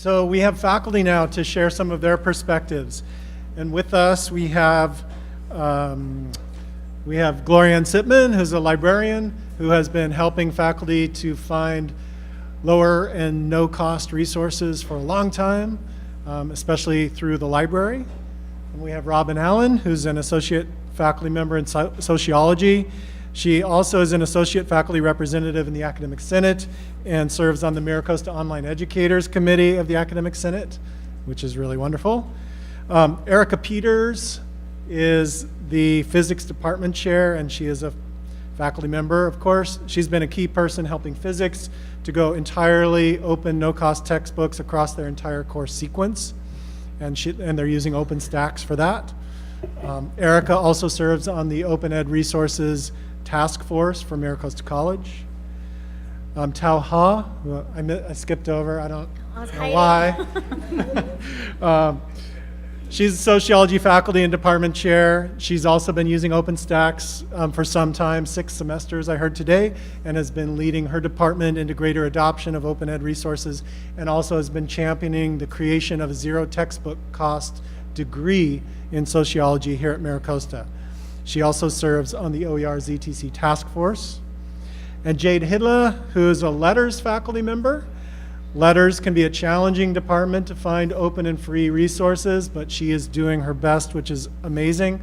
So we have faculty now to share some of their perspectives. And with us, we have Gloria Ann Sipman, who's a librarian who has been helping faculty to find lower and no-cost resources for a long time, especially through the library. And we have Robin Allen, who's an associate faculty member in sociology. She also is an associate faculty representative in the Academic Senate and serves on the MiraCosta Online Educators Committee of the Academic Senate, which is really wonderful. Erika Peters is the physics department chair, and she is a faculty member, of course. She's been a key person helping physics to go entirely open, no-cost textbooks across their entire course sequence, and they're using OpenStax for that. Erika also serves on the Open Ed Resources Task Force for MiraCosta College. Tao Ha, who I skipped over, I don't know why. She's sociology faculty and department chair. She's also been using OpenStax for some time, 6 semesters I heard today, and has been leading her department into greater adoption of open ed resources, and also has been championing the creation of a zero textbook cost degree in sociology here at MiraCosta. She also serves on the OER ZTC task force. And Jade Hidla, who is a letters faculty member. Letters can be a challenging department to find open and free resources, but she is doing her best, which is amazing.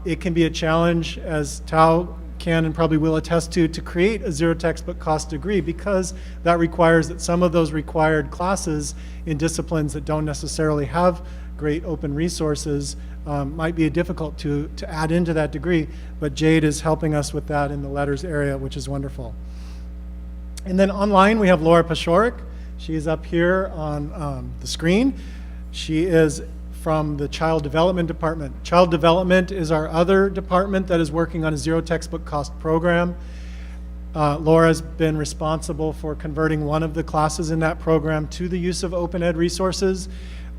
It can be a challenge, as Tao can and probably will attest to create a zero textbook cost degree, because that requires that some of those required classes in disciplines that don't necessarily have great open resources might be difficult to add into that degree, but Jade is helping us with that in the letters area, which is wonderful. And then online we have Laura Pashorik. She's up here on the screen. She is from the Child Development Department. Child Development is our other department that is working on a zero textbook cost program. Laura's been responsible for converting one of the classes in that program to the use of open ed resources.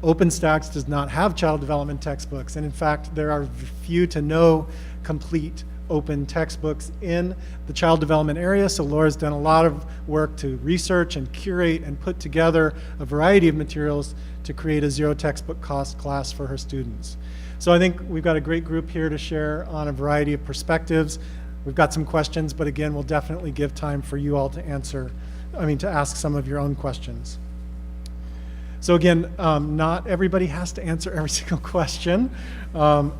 OpenStax does not have child development textbooks, and in fact, there are few to no complete open textbooks in the child development area, so Laura's done a lot of work to research and curate and put together a variety of materials to create a zero textbook cost class for her students. So I think we've got a great group here to share on a variety of perspectives. We've got some questions, but again, we'll definitely give time for you all to to ask some of your own questions. So again, not everybody has to answer every single question. Our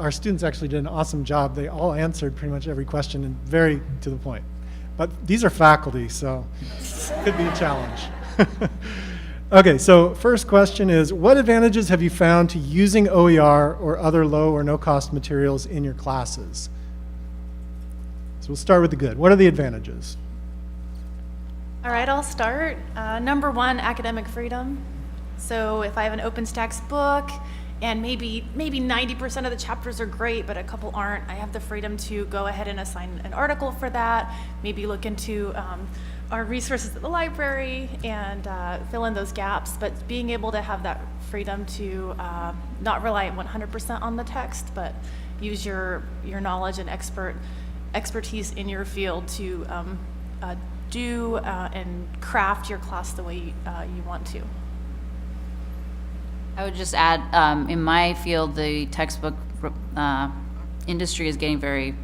students actually did an awesome job. They all answered pretty much every question and very to the point. But these are faculty, so it could be a challenge. Okay, so first question is, what advantages have you found to using OER or other low or no cost materials in your classes? So we'll start with the good. What are the advantages? All right, I'll start. Number one, academic freedom. So if I have an OpenStax book and maybe 90% of the chapters are great, but a couple aren't, I have the freedom to go ahead and assign an article for that, maybe look into our resources at the library and fill in those gaps. But being able to have that freedom to not rely 100% on the text, but use your knowledge and expertise in your field to do and craft your class the way you want to. I would just add, in my field, the textbook industry is getting very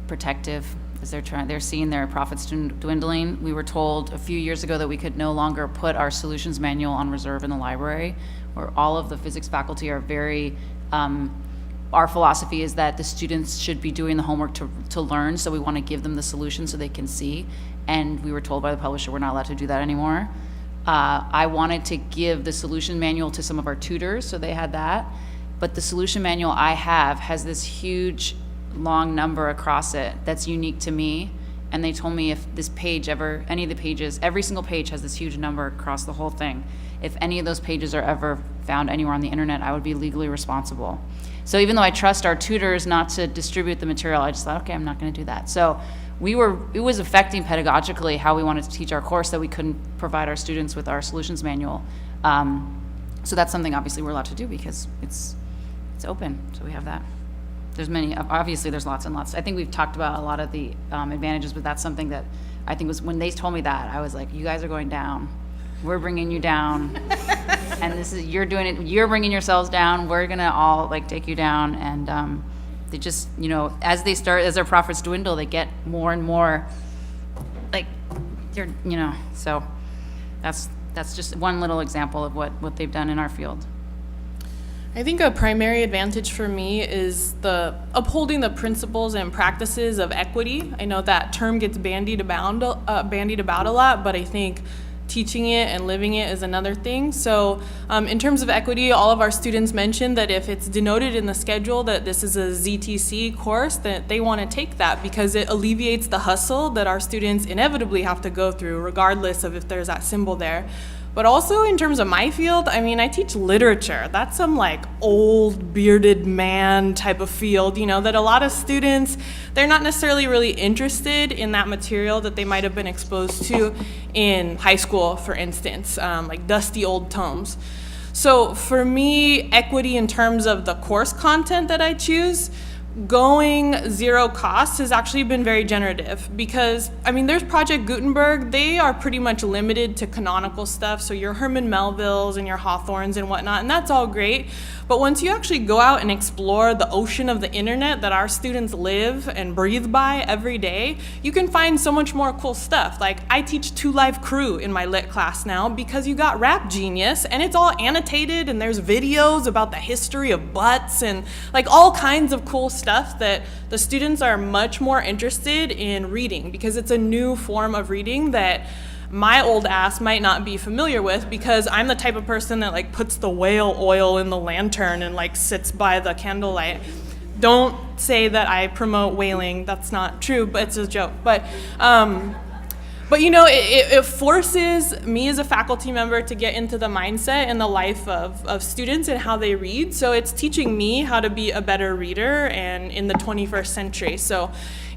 protective as they're seeing their profits dwindling. We were told a few years ago that we could no longer put our solutions manual on reserve in the library, where all of the physics faculty are very, our philosophy is that the students should be doing the homework to learn, so we want to give them the solution so they can see. And we were told by the publisher we're not allowed to do that anymore. I wanted to give the solution manual to some of our tutors, so they had that. But the solution manual I have has this huge long number across it that's unique to me. And they told me if this page any of the pages, every single page has this huge number across the whole thing. If any of those pages are ever found anywhere on the internet, I would be legally responsible. So even though I trust our tutors not to distribute the material, I just thought, okay, I'm not going to do that. So it was affecting pedagogically how we wanted to teach our course, that we couldn't provide our students with our solutions manual. So that's something obviously we're allowed to do because it's open, so we have that. Obviously there's lots and lots. I think we've talked about a lot of the advantages, but that's something that I think was, when they told me that, I was like, you guys are going down. we're bringing you down. And this is, you're doing it, you're bringing yourselves down, we're gonna all like take you down. And they just, you know, as their profits dwindle, they get more and more, like, you're, you know, so that's just one little example of what they've done in our field. I think a primary advantage for me is the upholding the principles and practices of equity. I know that term gets bandied about a lot, but I think teaching it and living it is another thing. So in terms of equity, all of our students mentioned that if it's denoted in the schedule that this is a ZTC course, that they want to take that because it alleviates the hustle that our students inevitably have to go through, regardless of if there's that symbol there. But also in terms of my field, I mean, I teach literature. That's some like old bearded man type of field, you know, that a lot of students, they're not necessarily really interested in that material that they might have been exposed to in high school, for instance, like dusty old tomes. So for me, equity in terms of the course content that I choose, going zero cost has actually been very generative because, I mean, there's Project Gutenberg. They are pretty much limited to canonical stuff, so your Herman Melvilles and your Hawthornes and whatnot, and that's all great. But once you actually go out and explore the ocean of the internet that our students live and breathe by every day, you can find so much more cool stuff. Like, I teach 2 Live Crew in my lit class now because you got Rap Genius, and it's all annotated, and there's videos about the history of butts and like all kinds of cool stuff that the students are much more interested in reading because it's a new form of reading that my old ass might not be familiar with because I'm the type of person that like puts the whale oil in the lantern and like sits by the candlelight. Don't say that I promote whaling, that's not true, but it's a joke. But you know, it forces me as a faculty member to get into the mindset and the life of students and how they read. So it's teaching me how to be a better reader and in the 21st century. So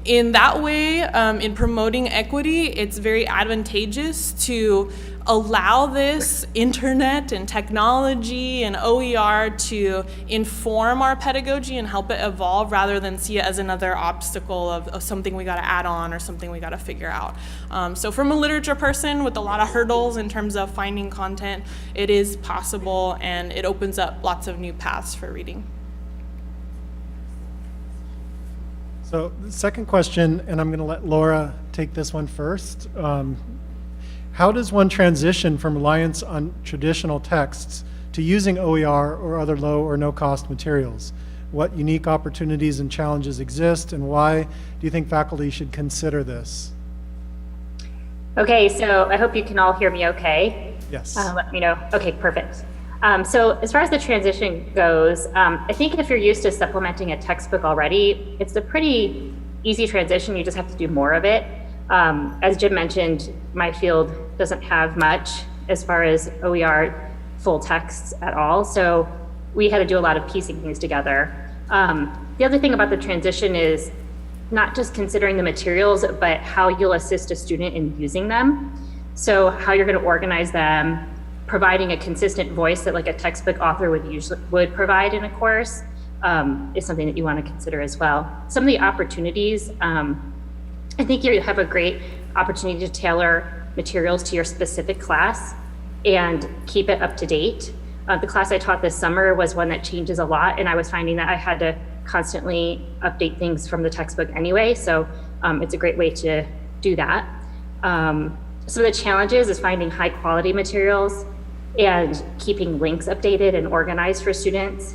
in that way, in promoting equity, it's very advantageous to allow this internet and technology and OER to inform our pedagogy and help it evolve rather than see it as another obstacle of something we got to add on or something we got to figure out. So from a literature person with a lot of hurdles in terms of finding content, it is possible and it opens up lots of new paths for reading. So the second question, and I'm going to let Laura take this one first. How does one transition from reliance on traditional texts to using OER or other low or no cost materials? What unique opportunities and challenges exist, and why do you think faculty should consider this? Okay, so I hope you can all hear me okay. Yes. Let me know. Okay, perfect. So as far as the transition goes, I think if you're used to supplementing a textbook already, it's a pretty easy transition. You just have to do more of it. As Jim mentioned, my field doesn't have much as far as OER full texts at all. So we had to do a lot of piecing things together. The other thing about the transition is not just considering the materials, but how you'll assist a student in using them. So how you're going to organize them, providing a consistent voice that like a textbook author would provide in a course is something that you want to consider as well. Some of the opportunities, I think you have a great opportunity to tailor materials to your specific class and keep it up to date. The class I taught this summer was one that changes a lot, and I was finding that I had to constantly update things from the textbook anyway, so it's a great way to do that. Some of the challenges is finding high quality materials and keeping links updated and organized for students.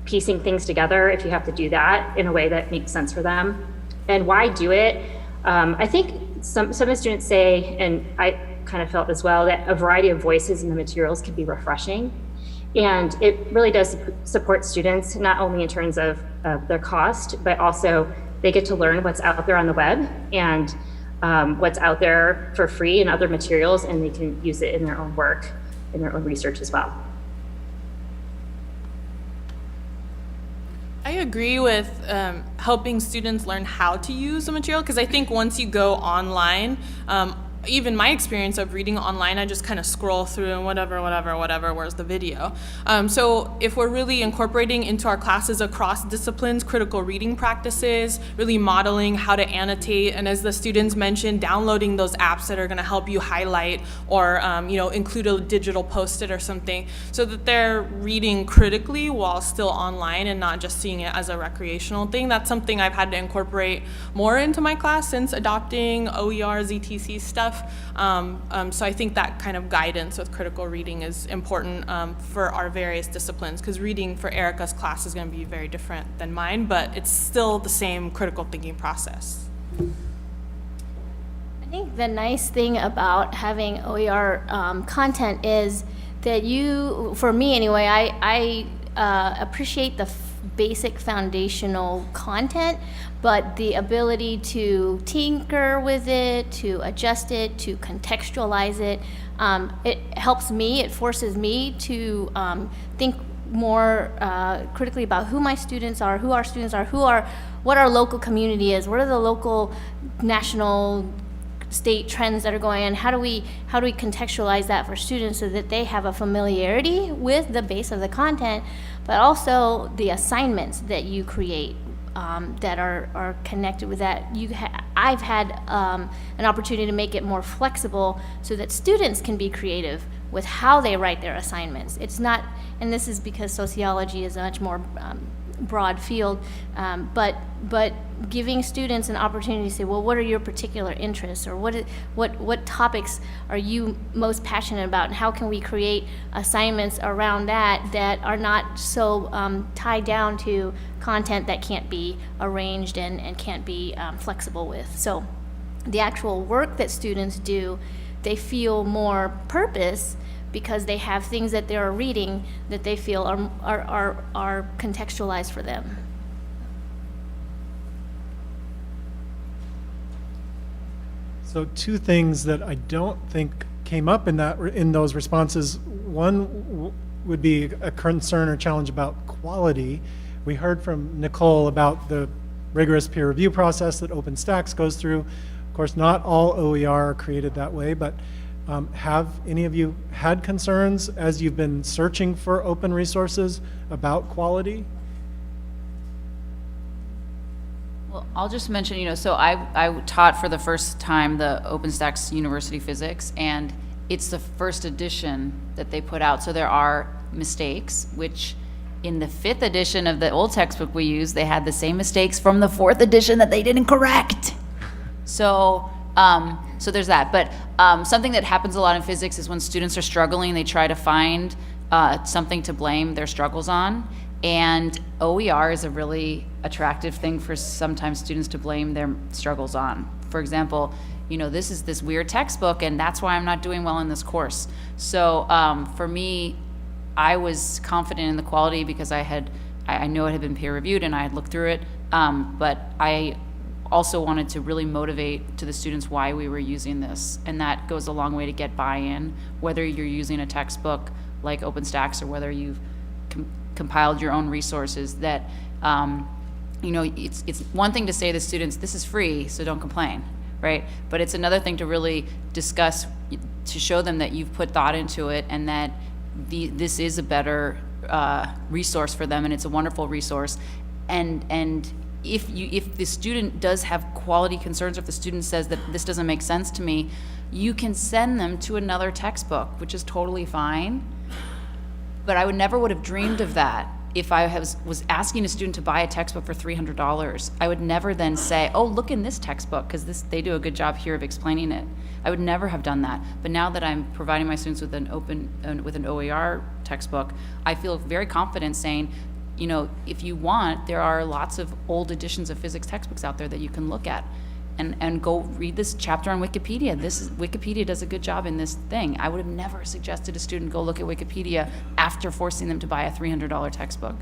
Piecing things together if you have to do that in a way that makes sense for them. And why do it? I think some of the students say, and I kind of felt as well, that a variety of voices in the materials can be refreshing. And it really does support students, not only in terms of their cost, but also they get to learn what's out there on the web and what's out there for free and other materials, and they can use it in their own work, in their own research as well. I agree with helping students learn how to use the material, because I think once you go online, even my experience of reading online, I just kind of scroll through and whatever, where's the video? So if we're really incorporating into our classes across disciplines, critical reading practices, really modeling how to annotate, and as the students mentioned, downloading those apps that are going to help you highlight or include a digital post-it or something, so that they're reading critically while still online and not just seeing it as a recreational thing. That's something I've had to incorporate more into my class since adopting OER, ZTC stuff. So I think that kind of guidance with critical reading is important for our various disciplines, because reading for Erika's class is going to be very different than mine, but it's still the same critical thinking process. I think the nice thing about having OER content is that for me anyway, I appreciate the basic foundational content, but the ability to tinker with it, to adjust it, to contextualize it, it helps me, it forces me to think more critically about who my students are, who our students are, what our local community is, what are the local, national, state trends that are going on, how do we contextualize that for students so that they have a familiarity with the base of the content, but also the assignments that you create that are connected with that. I've had an opportunity to make it more flexible so that students can be creative with how they write their assignments. It's not, and this is because sociology is a much more broad field, but giving students an opportunity to say, well, what are your particular interests, or what topics are you most passionate about, and how can we create assignments around that are not so tied down to content that can't be arranged and can't be flexible with. So the actual work that students do, they feel more purpose because they have things that they're reading that they feel are contextualized for them. So two things that I don't think came up in those responses. One would be a concern or challenge about quality. We heard from Nicole about the rigorous peer review process that OpenStax goes through. Of course, not all OER are created that way, but have any of you had concerns as you've been searching for open resources about quality? Well, I'll just mention, so I taught for the first time the OpenStax University Physics, and it's the first edition that they put out. So there are mistakes, which in the 5th edition of the old textbook we used, they had the same mistakes from the 4th edition that they didn't correct. So there's that. But something that happens a lot in physics is when students are struggling, they try to find something to blame their struggles on. And OER is a really attractive thing for sometimes students to blame their struggles on. For example, this is this weird textbook, and that's why I'm not doing well in this course. So for me, I was confident in the quality because I know it had been peer reviewed and I had looked through it. But I also wanted to really motivate to the students why we were using this. And that goes a long way to get buy-in, whether you're using a textbook like OpenStax or whether you've compiled your own resources, that it's one thing to say to students, this is free, so don't complain, right? But it's another thing to really discuss, to show them that you've put thought into it and that this is a better resource for them, and it's a wonderful resource. And if the student does have quality concerns, or if the student says that this doesn't make sense to me, you can send them to another textbook, which is totally fine. But I would have dreamed of that if I was asking a student to buy a textbook for $300. I would never then say, oh, look in this textbook, because they do a good job here of explaining it. I would never have done that. But now that I'm providing my students with an OER textbook, I feel very confident saying, if you want, there are lots of old editions of physics textbooks out there that you can look at. And go read this chapter on Wikipedia. Wikipedia does a good job in this thing. I would have never suggested a student go look at Wikipedia after forcing them to buy a $300 textbook.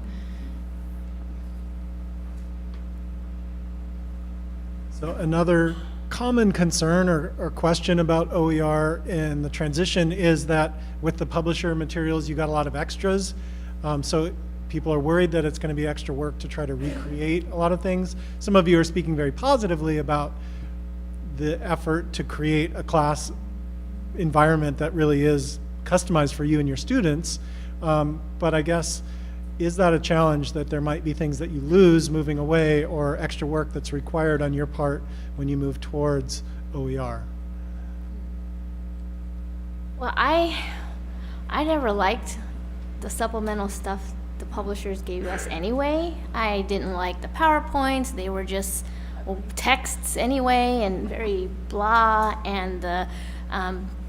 So another common concern or question about OER in the transition is that with the publisher materials, you got a lot of extras. So people are worried that it's going to be extra work to try to recreate a lot of things. Some of you are speaking very positively about the effort to create a class environment that really is customized for you and your students. But I guess, is that a challenge, that there might be things that you lose moving away, or extra work that's required on your part when you move towards OER? Well, I never liked the supplemental stuff the publishers gave us anyway. I didn't like the PowerPoints. They were just texts anyway, and very blah, and the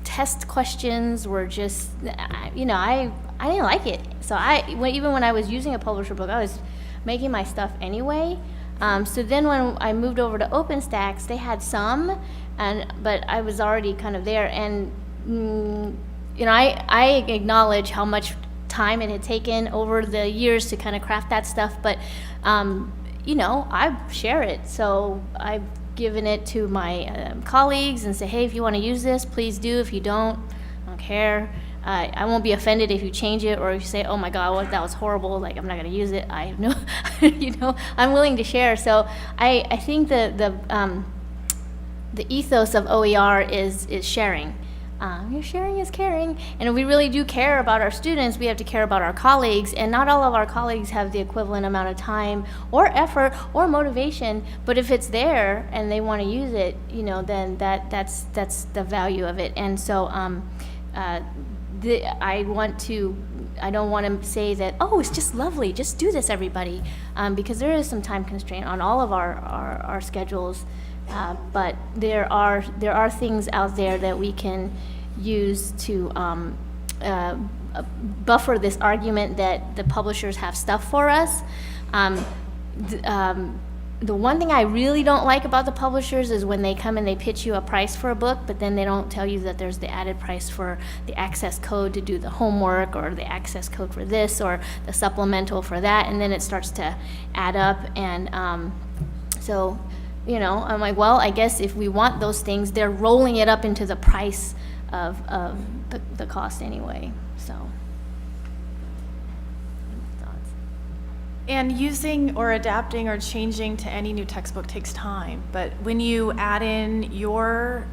test questions were just, I didn't like it. So even when I was using a publisher book, I was making my stuff anyway. So then when I moved over to OpenStax, they had some, but I was already kind of there. And I acknowledge how much time it had taken over the years to kind of craft that stuff, but I share it. So I've given it to my colleagues and say, hey, if you want to use this, please do. If you don't, I don't care. I won't be offended if you change it, or if you say, oh my God, that was horrible, like I'm not going to use it. I know, I'm willing to share. So I think the ethos of OER is sharing. Your sharing is caring, and if we really do care about our students, we have to care about our colleagues, and not all of our colleagues have the equivalent amount of time or effort or motivation, but if it's there and they want to use it, then that's the value of it. And so I don't want to say that, oh, it's just lovely, just do this, everybody, because there is some time constraint on all of our schedules, but there are things out there that we can use to buffer this argument that the publishers have stuff for us. The one thing I really don't like about the publishers is when they come and they pitch you a price for a book, but then they don't tell you that there's the added price for the access code to do the homework, or the access code for this, or the supplemental for that, and then it starts to add up. And so I'm like, well, I guess if we want those things, they're rolling it up into the price of the cost anyway. So. Thoughts? And using or adapting or changing to any new textbook takes time, but when you add in your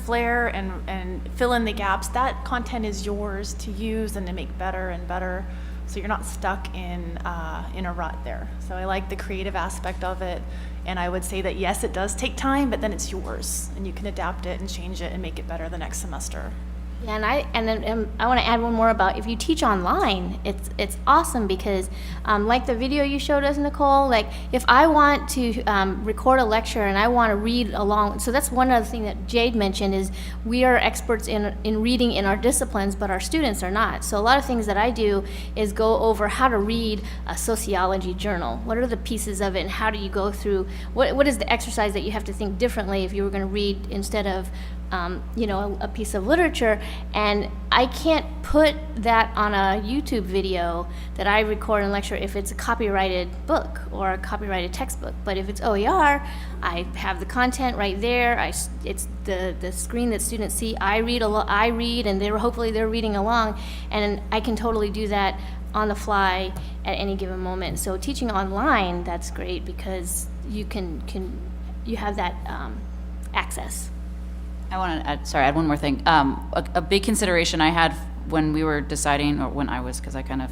flair and fill in the gaps, that content is yours to use and to make better and better. So you're not stuck in a rut there. So I like the creative aspect of it, and I would say that yes, it does take time, but then it's yours, and you can adapt it and change it and make it better the next semester. Yeah, and I want to add one more about if you teach online, it's awesome because like the video you showed us, Nicole, like if I want to record a lecture and I want to read along, so that's one other thing that Jade mentioned is we are experts in reading in our disciplines, but our students are not. So a lot of things that I do is go over how to read a sociology journal. What are the pieces of it, and how do you go through, what is the exercise that you have to think differently if you were going to read instead of a piece of literature, and I can't put that on a YouTube video that I record and lecture if it's a copyrighted book or a copyrighted textbook. But if it's OER, I have the content right there. It's the screen that students see. I read, and hopefully they're reading along, and I can totally do that on the fly at any given moment. So teaching online, that's great because you you have that access. I want to add one more thing. A big consideration I had when we were deciding, or when I was, because I kind of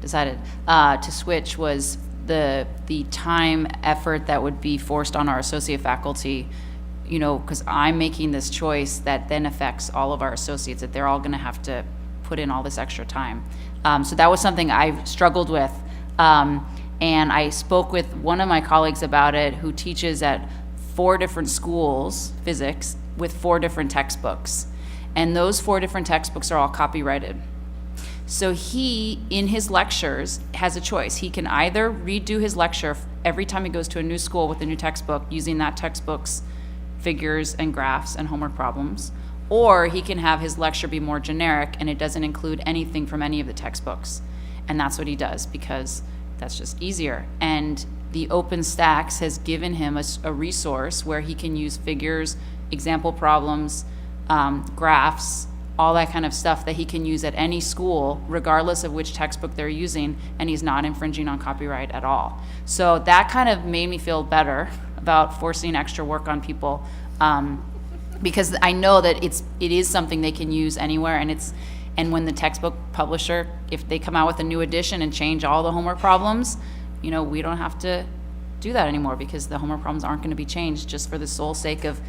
decided to switch, was the time effort that would be forced on our associate faculty, because I'm making this choice that then affects all of our associates, that they're all going to have to put in all this extra time. So that was something I struggled with. And I spoke with one of my colleagues about it, who teaches at 4 different schools, physics, with 4 different textbooks. And those 4 different textbooks are all copyrighted. So he, in his lectures, has a choice. He can either redo his lecture every time he goes to a new school with a new textbook, using that textbook's figures and graphs and homework problems, or he can have his lecture be more generic and it doesn't include anything from any of the textbooks. And that's what he does, because that's just easier. And the OpenStax has given him a resource where he can use figures, example problems, graphs, all that kind of stuff that he can use at any school, regardless of which textbook they're using, and he's not infringing on copyright at all. So that kind of made me feel better about forcing extra work on people, because I know that it is something they can use anywhere, and when the textbook publisher, if they come out with a new edition and change all the homework problems, we don't have to do that anymore, because the homework problems aren't going to be changed just for the sole sake of,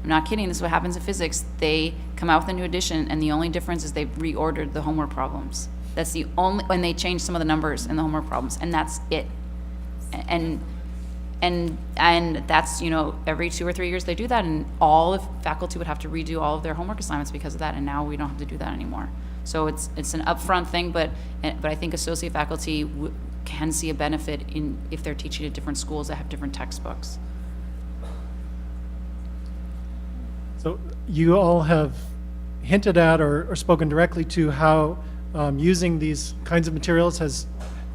I'm not kidding, this is what happens in physics. They come out with a new edition, and the only difference is they've reordered the homework problems. That's the only, when they change some of the numbers in the homework problems, and that's it. And that's, every 2 or 3 years they do that, and all of faculty would have to redo all of their homework assignments because of that, and now we don't have to do that anymore. So it's an upfront thing, but I think associate faculty can see a benefit if they're teaching at different schools that have different textbooks. So you all have hinted at or spoken directly to how using these kinds of materials has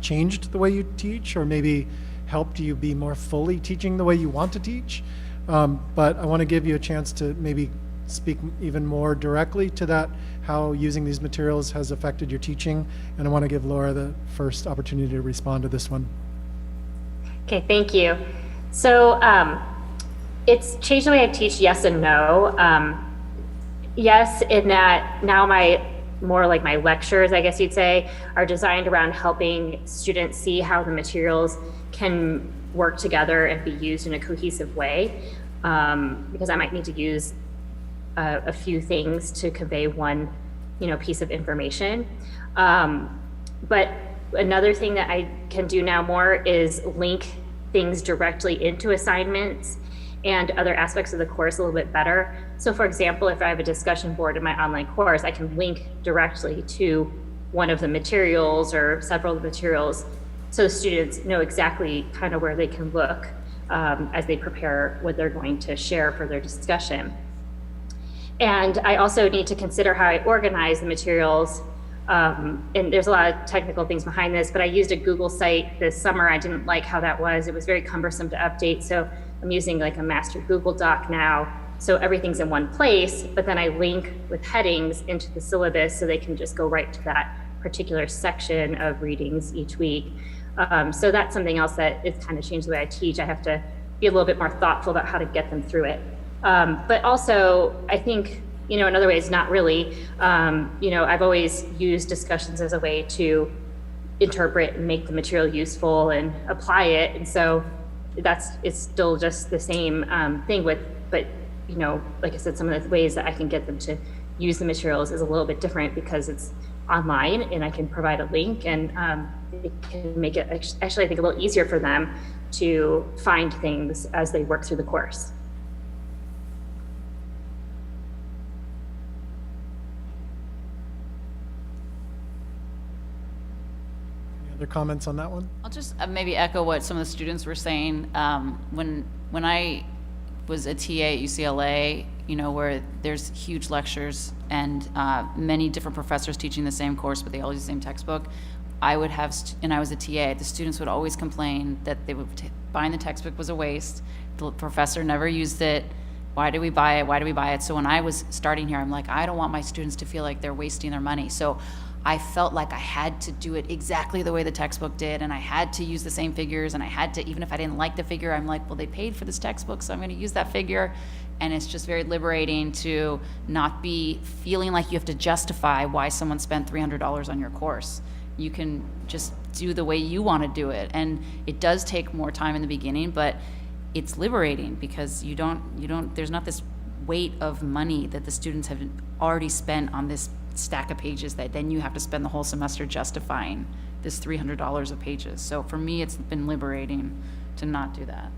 changed the way you teach, or maybe helped you be more fully teaching the way you want to teach. But I want to give you a chance to maybe speak even more directly to that, how using these materials has affected your teaching. And I want to give Laura the first opportunity to respond to this one. Okay, thank you. So it's changed the way I teach, yes and no. Yes, in that now more like my lectures, I guess you'd say, are designed around helping students see how the materials can work together and be used in a cohesive way, because I might need to use a few things to convey one, piece of information. But another thing that I can do now more is link things directly into assignments and other aspects of the course a little bit better. So for example, if I have a discussion board in my online course, I can link directly to one of the materials or several of the materials, so students know exactly kind of where they can look as they prepare what they're going to share for their discussion. And I also need to consider how I organize the materials. And there's a lot of technical things behind this, but I used a Google site this summer. I didn't like how that was. It was very cumbersome to update. So I'm using like a master Google Doc now. So everything's in one place, but then I link with headings into the syllabus so they can just go right to that particular section of readings each week. So that's something else that it's kind of changed the way I teach. I have to be a little bit more thoughtful about how to get them through it. But also, I think, in other ways, not really. I've always used discussions as a way to interpret and make the material useful and apply it. And so it's still just the same thing but like I said, some of the ways that I can get them to use the materials is a little bit different because it's online and I can provide a link, and it can make it actually, I think, a little easier for them to find things as they work through the course. Any other comments on that one? I'll just maybe echo what some of the students were saying. When I was a TA at UCLA, where there's huge lectures and many different professors teaching the same course, but they all use the same textbook, I would have, and I was a TA, the students would always complain that they would buying the textbook was a waste. The professor never used it. Why do we buy it? Why do we buy it? So when I was starting here, I'm like, I don't want my students to feel like they're wasting their money. So I felt like I had to do it exactly the way the textbook did, and I had to use the same figures, and I had to, even if I didn't like the figure, I'm like, well, they paid for this textbook, so I'm going to use that figure. And it's just very liberating to not be feeling like you have to justify why someone spent $300 on your course. You can just do the way you want to do it, and it does take more time in the beginning, but it's liberating because you don't, there's not this weight of money that the students have already spent on this stack of pages that then you have to spend the whole semester justifying this $300 of pages. So for me, it's been liberating to not do that.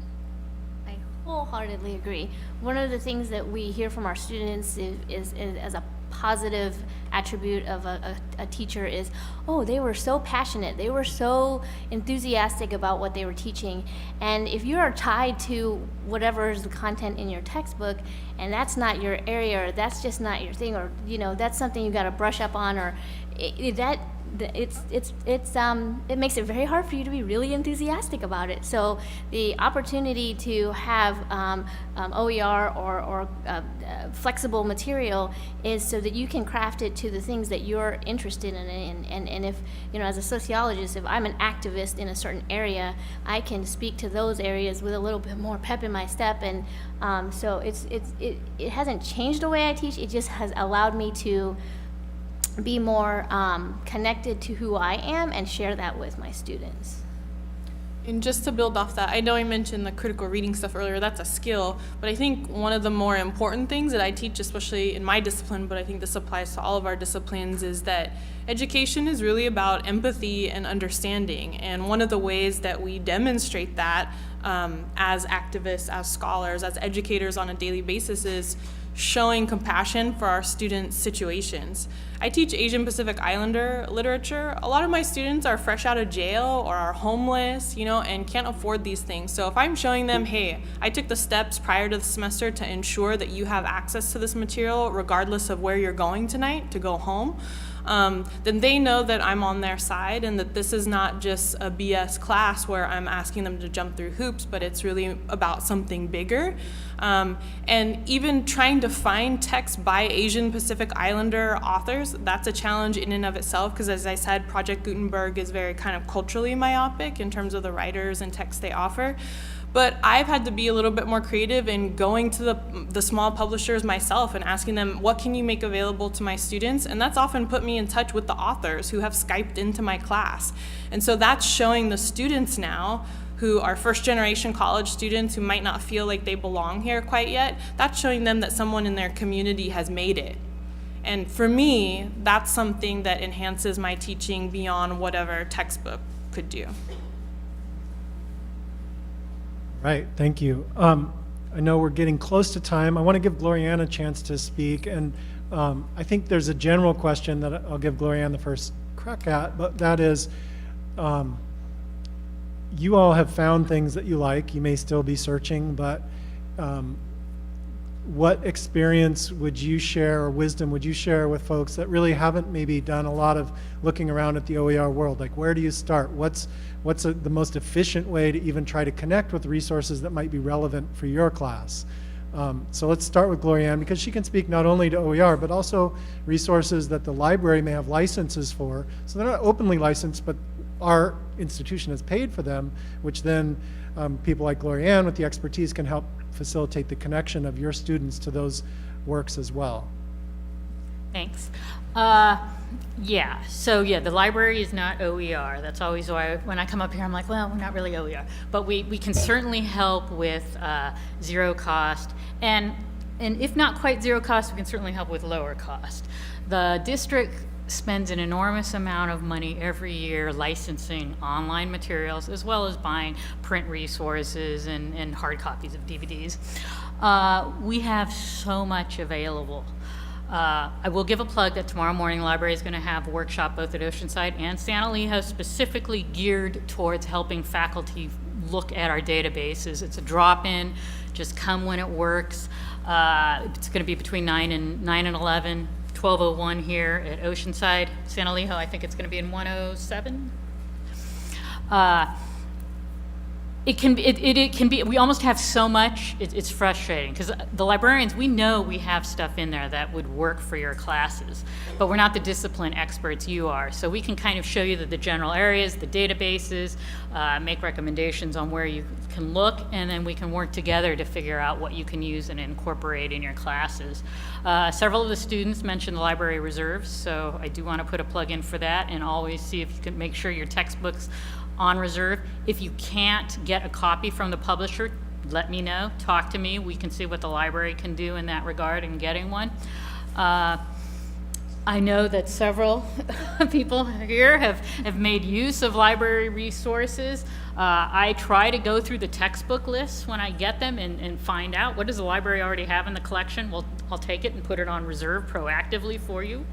I wholeheartedly agree. One of the things that we hear from our students is as a positive attribute of a teacher is, oh, they were so passionate, they were so enthusiastic about what they were teaching. And if you are tied to whatever is the content in your textbook, and that's not your area, or that's just not your thing, or that's something you got to brush up on, or it makes it very hard for you to be really enthusiastic about it. So the opportunity to have OER or flexible material is so that you can craft it to the things that you're interested in. And if, as a sociologist, if I'm an activist in a certain area, I can speak to those areas with a little bit more pep in my step. And so it hasn't changed the way I teach. It just has allowed me to be more connected to who I am and share that with my students. And just to build off that, I know I mentioned the critical reading stuff earlier, that's a skill, but I think one of the more important things that I teach, especially in my discipline, but I think this applies to all of our disciplines, is that education is really about empathy and understanding. And one of the ways that we demonstrate that as activists, as scholars, as educators on a daily basis is showing compassion for our students' situations. I teach Asian Pacific Islander literature. A lot of my students are fresh out of jail or are homeless, and can't afford these things. So if I'm showing them, hey, I took the steps prior to the semester to ensure that you have access to this material regardless of where you're going tonight to go home, then they know that I'm on their side and that this is not just a BS class where I'm asking them to jump through hoops, but it's really about something bigger. And even trying to find text by Asian Pacific Islander authors, that's a challenge in and of itself, because as I said, Project Gutenberg is very kind of culturally myopic in terms of the writers and texts they offer. But I've had to be a little bit more creative in going to the small publishers myself and asking them, what can you make available to my students? And that's often put me in touch with the authors who have Skyped into my class. And so that's showing the students now who are first-generation college students who might not feel like they belong here quite yet, that's showing them that someone in their community has made it. And for me, that's something that enhances my teaching beyond whatever textbook could do. Right, thank you. I know we're getting close to time. I want to give Glorianne a chance to speak, and I think there's a general question that I'll give Glorianne the first crack at, but that is, you all have found things that you like. You may still be searching, but what experience would you share or wisdom would you share with folks that really haven't maybe done a lot of looking around at the OER world? Like, where do you start? What's the most efficient way to even try to connect with resources that might be relevant for your class? So let's start with Glorianne, because she can speak not only to OER, but also resources that the library may have licenses for. So they're not openly licensed, but our institution has paid for them, which then people like Glorianne with the expertise can help facilitate the connection of your students to those works as well. Thanks. The library is not OER. That's always why when I come up here, I'm like, well, we're not really OER. But we can certainly help with zero cost. And if not quite zero cost, we can certainly help with lower cost. The district spends an enormous amount of money every year licensing online materials, as well as buying print resources and hard copies of DVDs. We have so much available. I will give a plug that tomorrow morning the library is going to have a workshop both at Oceanside and Santa Elijo specifically geared towards helping faculty look at our databases. It's a drop-in, just come when it works. It's going to be between 9 and 11. 1201 here at Oceanside. Santa Elijo, I think it's going to be in 107. It can be, we almost have so much, it's frustrating, because the librarians, we know we have stuff in there that would work for your classes, but we're not the discipline experts you are. So we can kind of show you the general areas, the databases, make recommendations on where you can look, and then we can work together to figure out what you can use and incorporate in your classes. Several of the students mentioned the library reserves, so I do want to put a plug in for that, and always see if you can make sure your textbooks on reserve. If you can't get a copy from the publisher, let me know, talk to me. We can see what the library can do in that regard in getting one. I know that several people here have made use of library resources. I try to go through the textbook lists when I get them and find out what does the library already have in the collection. Well, I'll take it and put it on reserve proactively for you.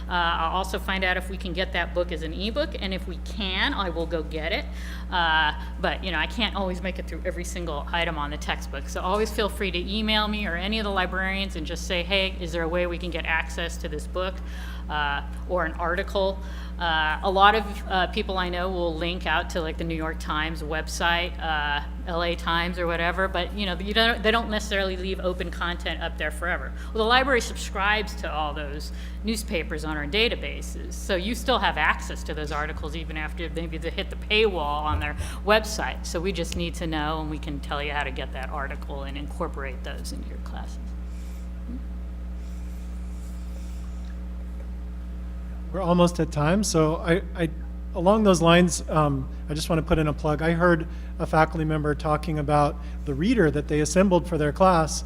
I'll also find out if we can get that book as an ebook, and if we can, I will go get it. But I can't always make it through every single item on the textbook. So always feel free to email me or any of the librarians and just say, hey, is there a way we can get access to this book or an article? A lot of people I know will link out to like the New York Times website, LA Times or whatever, but they don't necessarily leave open content up there forever. Well, the library subscribes to all those newspapers on our databases. So you still have access to those articles even after maybe they hit the paywall on their website. So we just need to know, and we can tell you how to get that article and incorporate those into your classes. We're almost at time, so I along those lines, I just want to put in a plug. I heard a faculty member talking about the reader that they assembled for their class.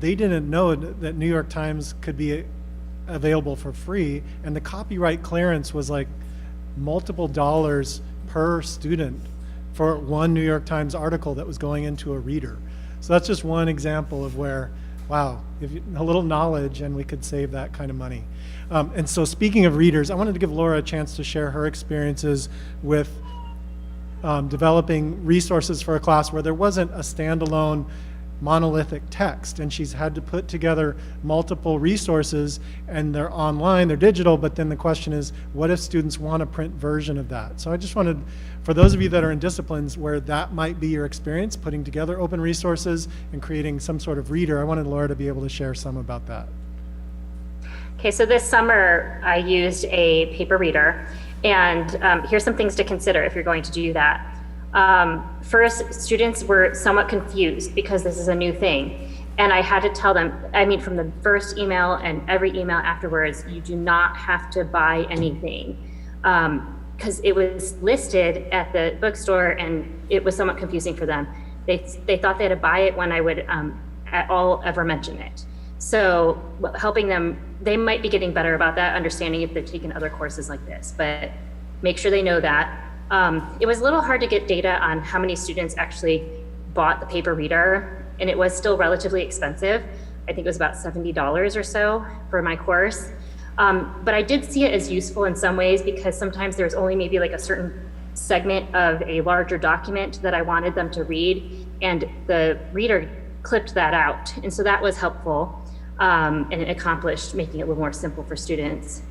They didn't know that New York Times could be available for free, and the copyright clearance was like multiple dollars per student for one New York Times article that was going into a reader. So that's just one example of where, wow, a little knowledge and we could save that kind of money. And so speaking of readers, I wanted to give Laura a chance to share her experiences with developing resources for a class where there wasn't a standalone monolithic text, and she's had to put together multiple resources, and they're online, they're digital, but then the question is, what if students want a print version of that? So I just wanted, for those of you that are in disciplines where that might be your experience, putting together open resources and creating some sort of reader, I wanted Laura to be able to share some about that. Okay, so this summer I used a paper reader, and here's some things to consider if you're going to do that. First, students were somewhat confused because this is a new thing. And I had to tell them, I mean, from the first email and every email afterwards, you do not have to buy anything. Because it was listed at the bookstore and it was somewhat confusing for them. They thought they had to buy it when I would at all ever mention it. So helping them, they might be getting better about that, understanding if they've taken other courses like this, but make sure they know that. It was a little hard to get data on how many students actually bought the paper reader, and it was still relatively expensive. I think it was about $70 or so for my course. But I did see it as useful in some ways because sometimes there's only maybe like a certain segment of a larger document that I wanted them to read, and the reader clipped that out. And so that was helpful, and it accomplished making it a little more simple for students.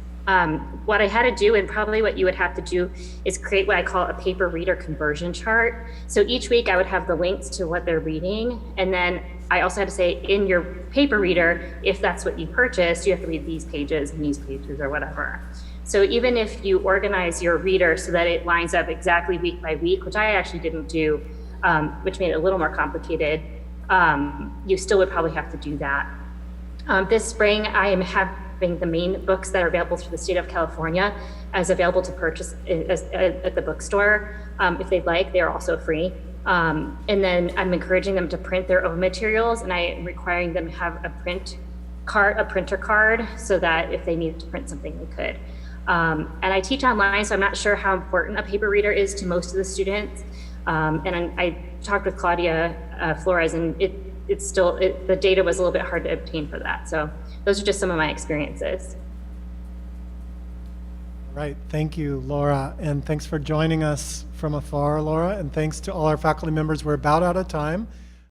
What I had to do, and probably what you would have to do, is create what I call a paper reader conversion chart. So each week I would have the links to what they're reading, and then I also had to say in your paper reader, if that's what you purchased, you have to read these pages and these pages or whatever. So even if you organize your reader so that it lines up exactly week by week, which I actually didn't do, which made it a little more complicated, you still would probably have to do that. This spring, I am having the main books that are available through the state of California as available to purchase at the bookstore. If they'd like, they are also free. And then I'm encouraging them to print their own materials, and I am requiring them to have a printer card, so that if they needed to print something, they could. And I teach online, so I'm not sure how important a paper reader is to most of the students. And I talked with Claudia Flores, and the data was a little bit hard to obtain for that. So those are just some of my experiences. Right, thank you, Laura, and thanks for joining us from afar, Laura, and thanks to all our faculty members. We're about out of time.